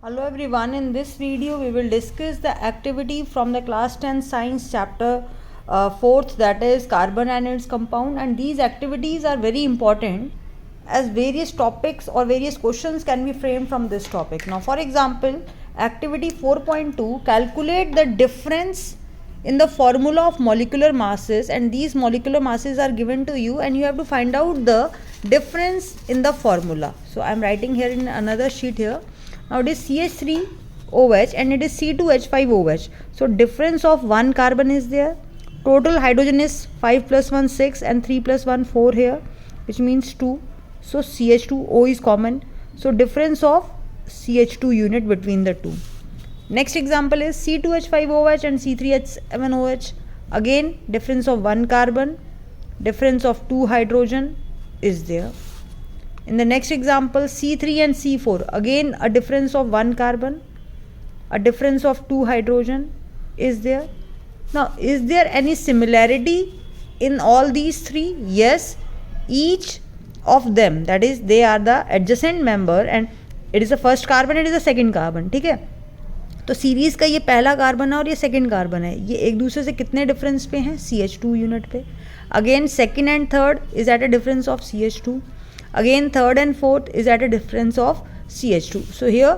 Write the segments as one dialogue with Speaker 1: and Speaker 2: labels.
Speaker 1: Hello everyone, in this video we will discuss the activity from the class 10 science chapter 4th, that is carbon and its compound, and these activities are very important as various topics or various questions can be framed from this topic. Now for example, activity 4.2, calculate the difference in the formula of molecular masses, and these molecular masses are given to you and you have to find out the difference in the formula. So I am writing here in another sheet here. Now it is CH3OH and it is C2H5OH. So difference of one carbon is there. Total hydrogen is 5 plus 1 6 and 3 plus 1 4 here, which means 2. So CH2O is common. So difference of CH2 unit between the two. Next example is C2H5OH and C3H7OH. Again difference of one carbon, difference of two hydrogen is there. In the next example, C3 and C4, again a difference of one carbon, a difference of two hydrogen is there. Now, is there any similarity in all these three? Yes, each of them, that is they are the adjacent member and it is the first carbon, it is the second carbon. ठीक है, तो series का ये पहला carbon है और ये second carbon है, ये एक दूसरे से कितने डिफरेंस पे हैं? CH2 यूनिट पे. Again second and third is at a difference of CH2. Again third and fourth is at a difference of CH2. So here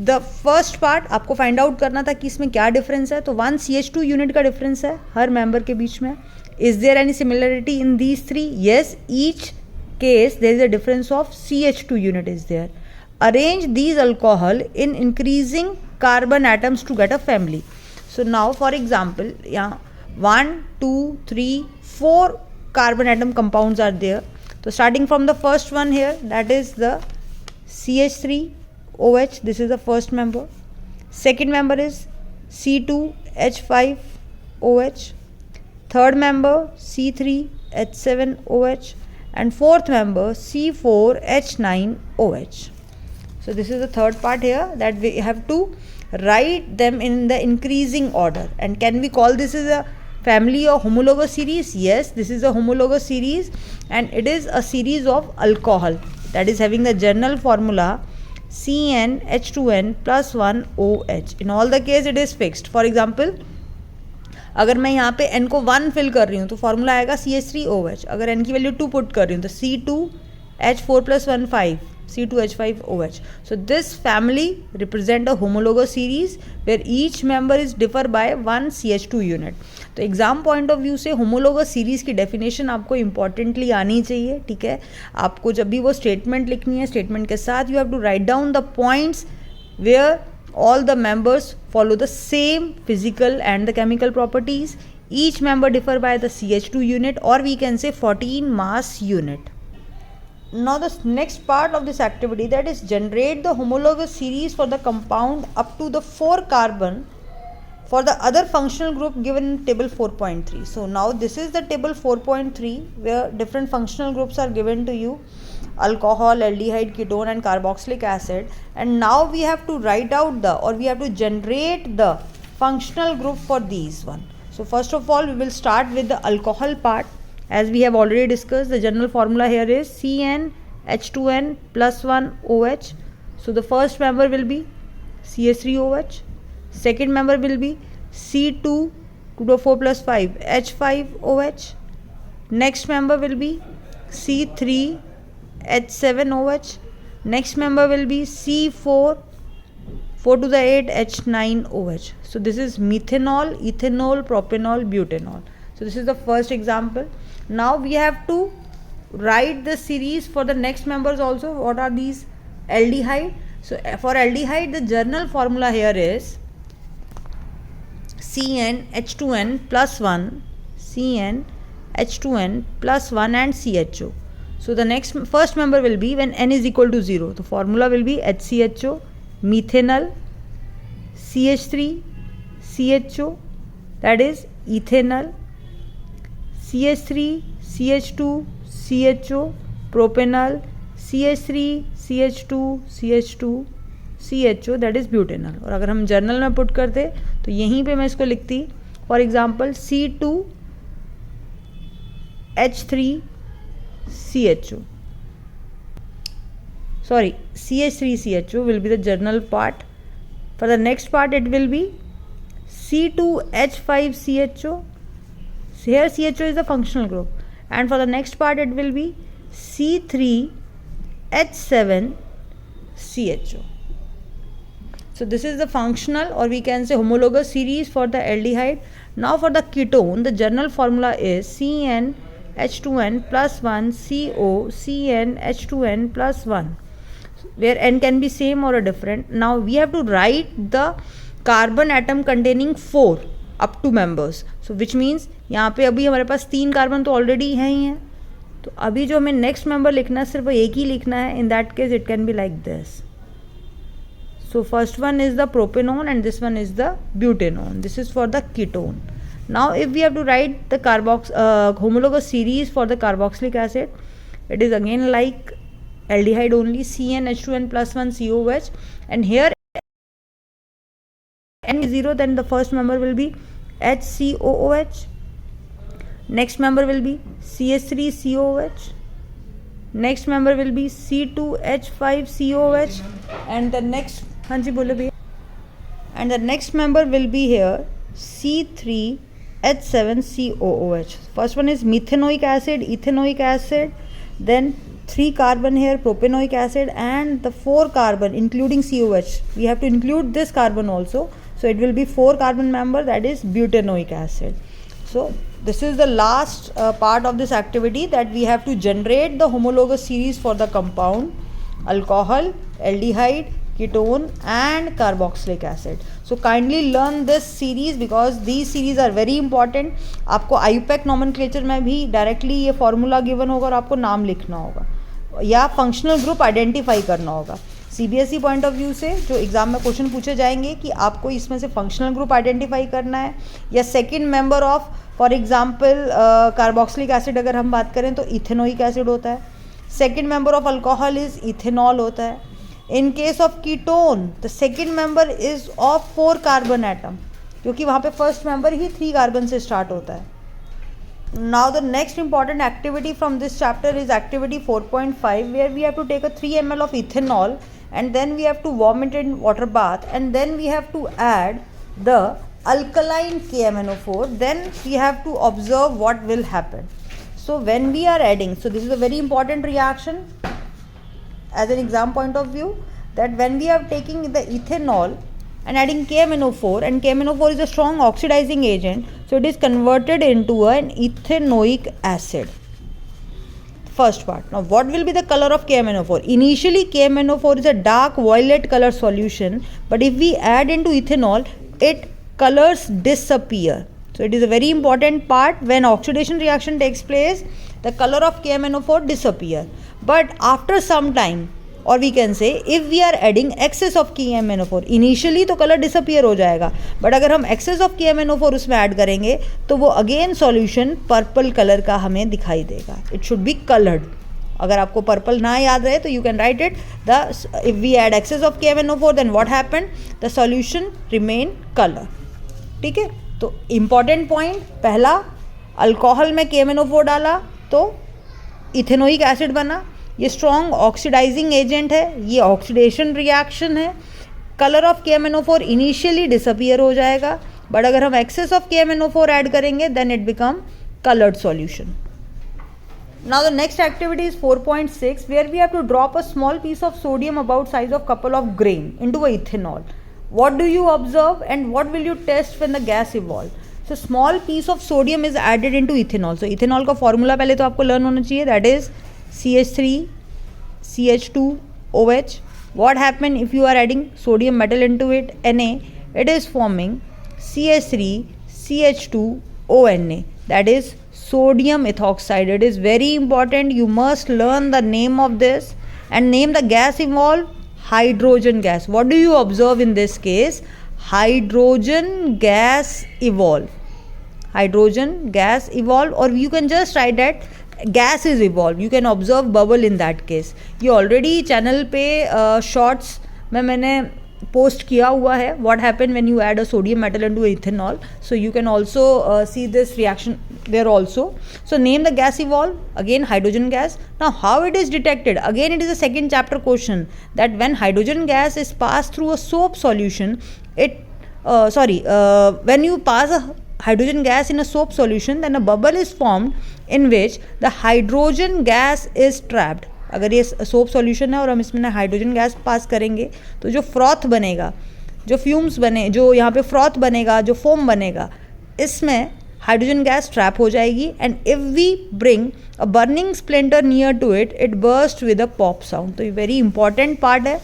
Speaker 1: the first part आपको फाइंड आउट करना था कि इसमें क्या डिफरेंस है. तो 1 CH2 यूनिट का डिफरेंस है हर मेंबर के बीच में. Is there any similarity in these three? Yes, each case there is a difference of CH2 unit is there. Arrange these alcohol in increasing carbon atoms to get a family. So now for example यहाँ 1 2 3 4 carbon atom compounds are there. So starting from the first one here, that is the CH3OH, this is the first member. Second member is C2H5OH. Third member C3H7OH. And fourth member C4H9OH. So this is the third part here, that we have to write them in the increasing order. And can we call this as a family or homologous series? Yes, this is a homologous series and it is a series of alcohol that is having the general formula CnH2n plus 1 OH. In all the case it is fixed. For example, अगर मैं यहाँ पे n को 1 fill कर रही हूँ तो formula आएगा CH3OH. अगर n की वैल्यू 2 पुट कर रही हूँ तो C2H4 plus 1 5 C2H5OH. So this family represent a homologous series where each member is differ by 1 CH2 unit. तो एग्जाम पॉइंट ऑफ व्यू से होमोलोगस सीरीज की डेफिनेशन आपको इंपॉर्टेंटली आनी चाहिए. ठीक है, आपको जब भी वो स्टेटमेंट लिखनी है, स्टेटमेंट के साथ you have to write down the points where all the members follow the same physical and the chemical properties. Each member differ by the CH2 unit, or we can say 14 mass unit. Now the next part of this activity, that is generate the homologous series for the compound up to the 4 carbon for the other functional group given in table 4.3. So now this is the table 4.3 where different functional groups are given to you: alcohol, aldehyde, ketone and carboxylic acid. And now we have to write out the, or we have to generate the functional group for these one. So first of all we will start with the alcohol part. As we have already discussed, the general formula here is CnH2n plus 1 OH. So the first member will be CH3OH. Second member will be C2 to the 4 plus 5 H5OH. Next member will be C3H7OH. Next member will be C4 4 to the 8 H9OH. So this is methanol, ethanol, propanol, butanol. So this is the first example. Now we have to write the series for the next members also. What are these? Aldehyde. So for aldehyde the general formula here is CnH2n plus 1, CnH2n plus 1 and CHO. So the first member will be when n is equal to 0. The formula will be HCHO, methanol, CH3, CHO, that is ethanol, CH3, CH2, CHO, propanol, CH3, CH2, CH2, CHO, that is butanol. और अगर हम journal में put करते तो यहीं पे मैं इसको लिखती, for example C2H3CHO. sorry, CH3CHO will be the journal part. For the next part it will be C2H5CHO. Here CHO is the functional group, and for the next part it will be C3H7CHO. So this is the functional, or we can say homologous series for the aldehyde. Now for the ketone, the general formula is CnH2n plus 1 CO CnH2n plus 1, where n can be same or a different. Now we have to write the carbon atom containing 4 up to members. So which means यहाँ पे अभी हमारे पास 3 carbon तो already हैं ही हैं, तो अभी जो हमें नेक्स्ट मेंबर लिखना है सिर्फ एक ही लिखना है. In that case it can be like this. So first one is the propanone and this one is the butanone. This is for the ketone. Now if we have to write the homologous series for the carboxylic acid, it is again like aldehyde only, CnH2n plus 1 COH, and here n is 0, then the first member will be HCOOH, next member will be CH3COH, next member will be C2H5COH, and the next, हाँ जी बोलो भैया, and the next member will be here C3H7COOH. First one is methanoic acid, ethanoic acid, then 3 carbon here, propanoic acid, and the 4 carbon including COH. We have to include this carbon also, so it will be 4 carbon member, that is butanoic acid. So this is the last part of this activity, that we have to generate the homologous series for the compound alcohol, aldehyde, ketone and carboxylic acid. So kindly learn this series because these series are very important. आपको IUPAC nomenclature में भी directly ये formula given होगा और आपको नाम लिखना होगा या फंक्शनल ग्रुप आइडेंटिफाई करना होगा. CBSE पॉइंट ऑफ व्यू से जो एग्जाम में क्वेश्चन पूछे जाएंगे कि आपको इसमें से फंक्शनल ग्रुप आइडेंटिफाई करना है या second member of, for example carboxylic acid अगर हम बात करें तो इथेनोइक एसिड होता है, second member of alcohol is ethanol होता है. In case of ketone the second member is of 4 carbon atom, क्योंकि वहाँ पे फर्स्ट मेंबर ही 3 कार्बन से स्टार्ट होता है. Now the next important activity from this chapter is activity 4.5, where we have to take a 3 ml of ethanol and then we have to warm it in water bath, and then we have to add the alkaline KMNO4. Then we have to observe what will happen. So when we are adding, so this is a very important reaction as an exam point of view, that when we are taking the ethanol and adding KMNO4, and KMNO4 is a strong oxidizing agent, so it is converted into an ethanoic acid. First part. Now what will be the color of KMNO4? Initially KMNO4 is a dark violet color solution, but if we add into ethanol, its colors disappear. So it is a very important part. When oxidation reaction takes place, the color of KMNO4 disappear. But after some time, और we can say if we are adding excess of KMNO4, initially तो colour disappear हो जाएगा, but अगर हम excess of KMNO4 उसमें add करेंगे तो वो अगेन सॉल्यूशन पर्पल कलर का हमें दिखाई देगा. It should be coloured. अगर आपको पर्पल ना याद रहे तो you can write it the if we add excess of KMNO4 then what happen, the solution remain colour. ठीक है, तो इम्पॉर्टेंट पॉइंट पहला, अल्कोहल में KMNO4 डाला तो इथेनोइक एसिड बना. ये स्ट्रॉन्ग ऑक्सीडाइजिंग एजेंट है, ये ऑक्सीडेशन रिएक्शन है. Colour of KMNO4 initially disappear हो जाएगा, बट अगर हम एक्सेस ऑफ KMNO4 ऐड करेंगे then it become coloured solution. Now the next activity is 4.6, where we have to drop a small piece of sodium about size of couple of grain into a ethanol. What do you observe and what will you test when the gas evolve? So small piece of sodium is added into ethanol. So ethanol का formula पहले तो आपको learn होना चाहिए, that is CH3CH2OH. What happen if you are adding sodium metal into it, Na? It is forming CH3CH2ONa, that is sodium ethoxide. It is very important. You must learn the name of this and name the gas involved, hydrogen gas. What do you observe in this case? Hydrogen gas evolve. Hydrogen gas evolve, or you can just write that gas is evolve. You can observe bubble in that case. ये already channel पे shorts में मैंने post किया हुआ है, what happen when you add a sodium metal into ethanol. So you can also see this reaction there also. So name the gas evolved, again hydrogen gas. Now how it is detected, again it is a second chapter question, that when hydrogen gas is passed through a soap solution, when you pass a hydrogen gas in a soap solution, then a bubble is formed in which the hydrogen gas is trapped. अगर ये soap solution है और हम इसमें hydrogen gas pass करेंगे तो जो froth बनेगा, जो फ्यूम्स बने, जो यहाँ पे फ्रॉथ बनेगा, जो फोम बनेगा, इसमें हाइड्रोजन गैस ट्रैप हो जाएगी. And if we bring a burning splinter near to it, it burst with a pop sound. तो ये वेरी इंपॉर्टेंट पार्ट है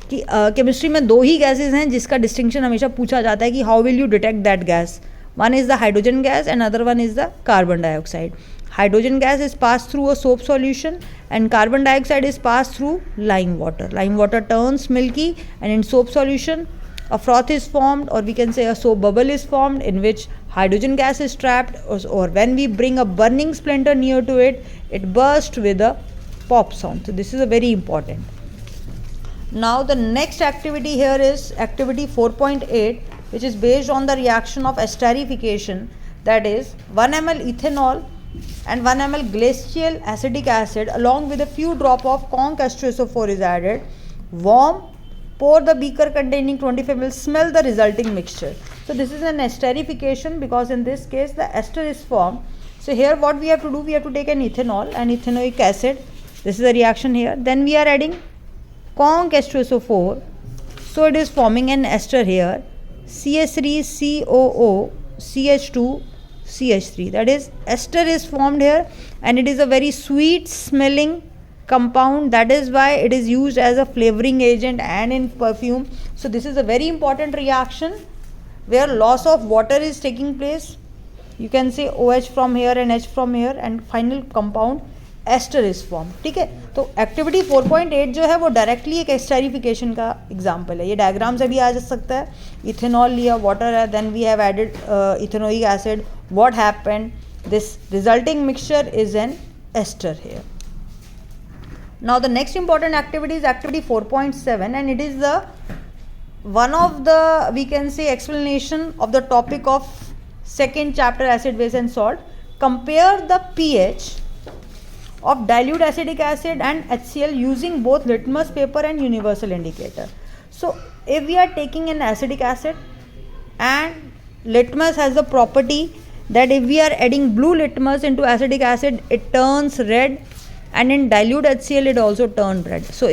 Speaker 1: कि केमिस्ट्री में दो ही गैसेज हैं जिसका डिस्टिंक्शन हमेशा पूछा जाता है कि how will you detect that gas. One is the hydrogen gas and other one is the carbon dioxide. Hydrogen gas is passed through a soap solution and carbon dioxide is passed through lime water. Lime water turns milky and in soap solution a froth is formed, or we can say a soap bubble is formed in which hydrogen gas is trapped, or when we bring a burning splinter near to it, it bursts with a pop sound. So this is a very important. Now the next activity here is activity 4.8, which is based on the reaction of esterification, that is 1 ml ethanol and 1 ml glacial acetic acid along with a few drop of conch H2SO4 is added. Warm, pour the beaker containing 25 ml, smell the resulting mixture. So this is an esterification because in this case the ester is formed. So here what we have to do, we have to take an ethanol and ethanoic acid. This is the reaction here. Then we are adding conch H2SO4. So it is forming an ester here. CH3COO CH2 CH3, that is ester is formed here, and it is a very sweet smelling compound. That is why it is used as a flavoring agent and in perfume. So this is a very important reaction where loss of water is taking place. You can say OH from here and H from here, and final compound ester is form. ठीक है, तो activity 4.8 जो है वो directly एक esterification का example है. ये डायग्राम से भी आ जा सकता है. इथेनॉल लिया, वाटर है, then we have added ethanoic acid. What happened, this resulting mixture is an ester here. Now the next important activity is activity 4.7 and it is the one of the, we can say, explanation of the topic of second chapter acid, base and salt. Compare the pH of dilute acetic acid and HCl using both litmus paper and universal indicator. So if we are taking an acetic acid, and litmus has the property that if we are adding blue litmus into acetic acid, it turns red, and in dilute HCl it also turns red. So